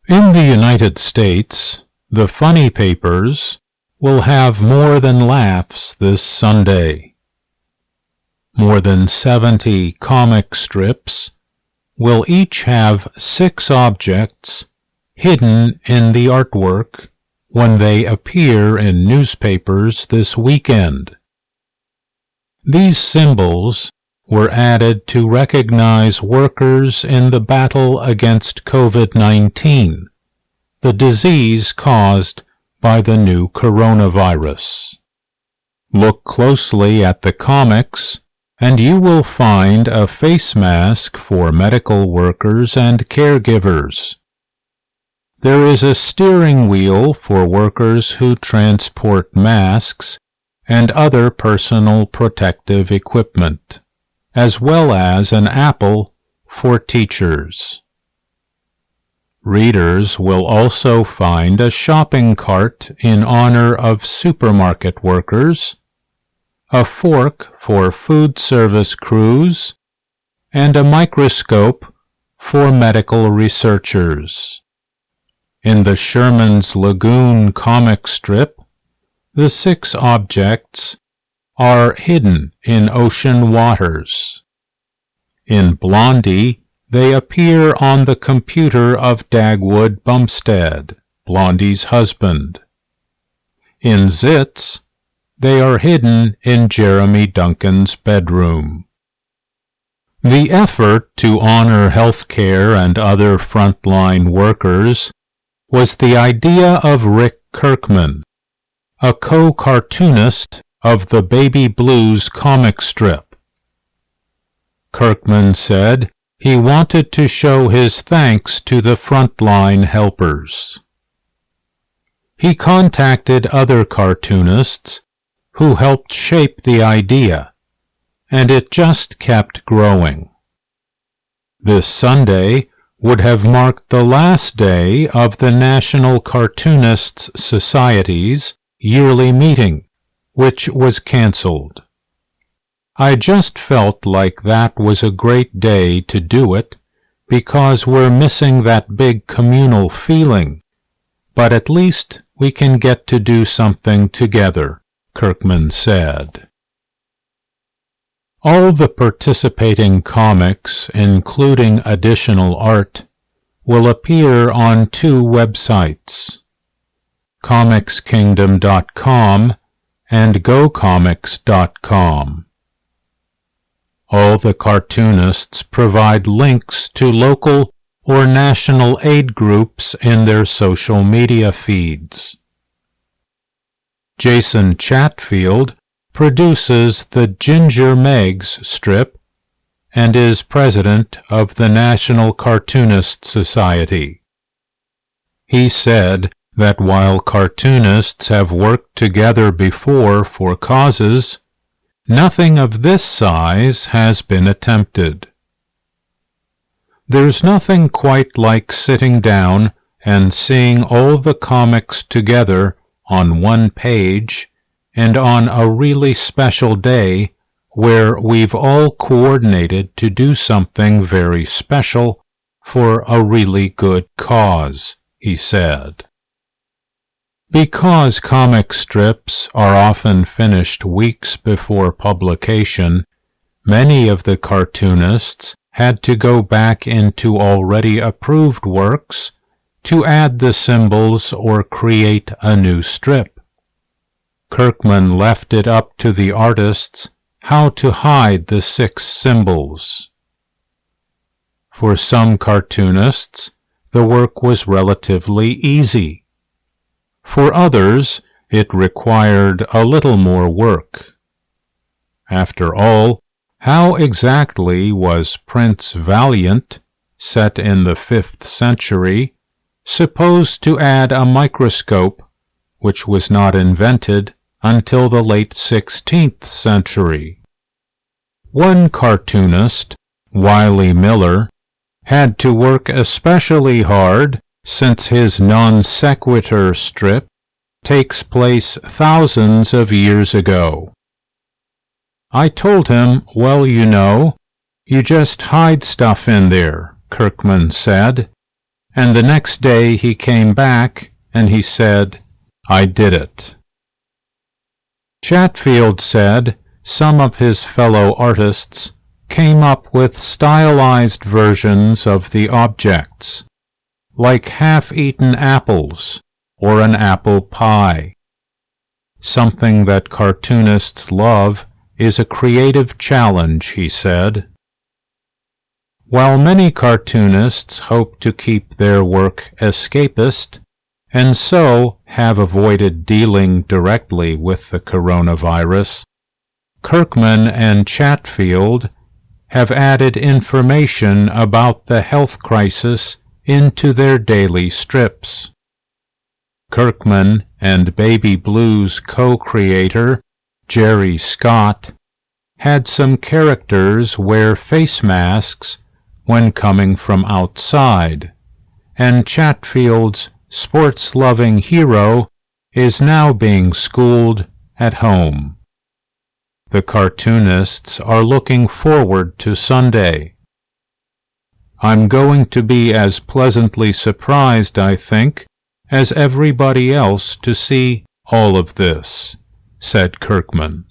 In the United States, the funny papers will have more than laughs this Sunday. More than 70 comic strips will each have 6 objects hidden in the artwork when they appear in newspapers this weekend. These symbols were added to recognize workers in the battle against COVID-19, the disease caused by the new coronavirus. Look closely at the comics, and you will find a face mask for medical workers and caregivers. There is a steering wheel for workers who transport masks and other personal protective equipment, as well as an apple for teachers. Readers will also find a shopping cart in honor of supermarket workers, a fork for food service crews, and a microscope for medical researchers. In the Sherman's Lagoon comic strip, the 6 objects are hidden in ocean waters. In Blondie, they appear on the computer of Dagwood Bumstead, Blondie's husband. In Zits, they are hidden in Jeremy Duncan's bedroom. The effort to honor healthcare and other frontline workers was the idea of Rick Kirkman, a co-cartoonist of the Baby Blues comic strip. Kirkman said he wanted to show his thanks to the frontline helpers. He contacted other cartoonists who helped shape the idea, and it just kept growing. This Sunday would have marked the last day of the National Cartoonists Society's yearly meeting, which was canceled. I just felt like that was a great day to do it because we're missing that big communal feeling, but at least we can get to do something together, Kirkman said. All the participating comics, including additional art, will appear on 2 websites, comicskingdom.com and gocomics.com. All the cartoonists provide links to local or national aid groups in their social media feeds. Jason Chatfield produces the Ginger Megs strip and is president of the National Cartoonist Society. He said that while cartoonists have worked together before for causes, nothing of this size has been attempted. There's nothing quite like sitting down and seeing all the comics together on one page and on a really special day where we've all coordinated to do something very special for a really good cause, he said. Because comic strips are often finished weeks before publication, many of the cartoonists had to go back into already approved works to add the symbols or create a new strip. Kirkman left it up to the artists how to hide the 6 symbols. For some cartoonists, the work was relatively easy. For others, it required a little more work. After all, how exactly was Prince Valiant, set in the 5th century, supposed to add a microscope, which was not invented until the late 16th century? One cartoonist, Wiley Miller, had to work especially hard since his non sequitur strip takes place thousands of years ago. I told him, well, you know, you just hide stuff in there, Kirkman said, and the next day he came back and he said, "I did it." Chatfield said some of his fellow artists came up with stylized versions of the objects, like half-eaten apples or an apple pie. Something that cartoonists love is a creative challenge, he said. While many cartoonists hope to keep their work escapist, and so have avoided dealing directly with the coronavirus, Kirkman and Chatfield have added information about the health crisis into their daily strips. Kirkman and Baby Blues co-creator Jerry Scott had some characters wear face masks when coming from outside, and Chatfield's sports-loving hero is now being schooled at home. The cartoonists are looking forward to Sunday. "I'm going to be as pleasantly surprised, I think, as everybody else to see all of this," said Kirkman.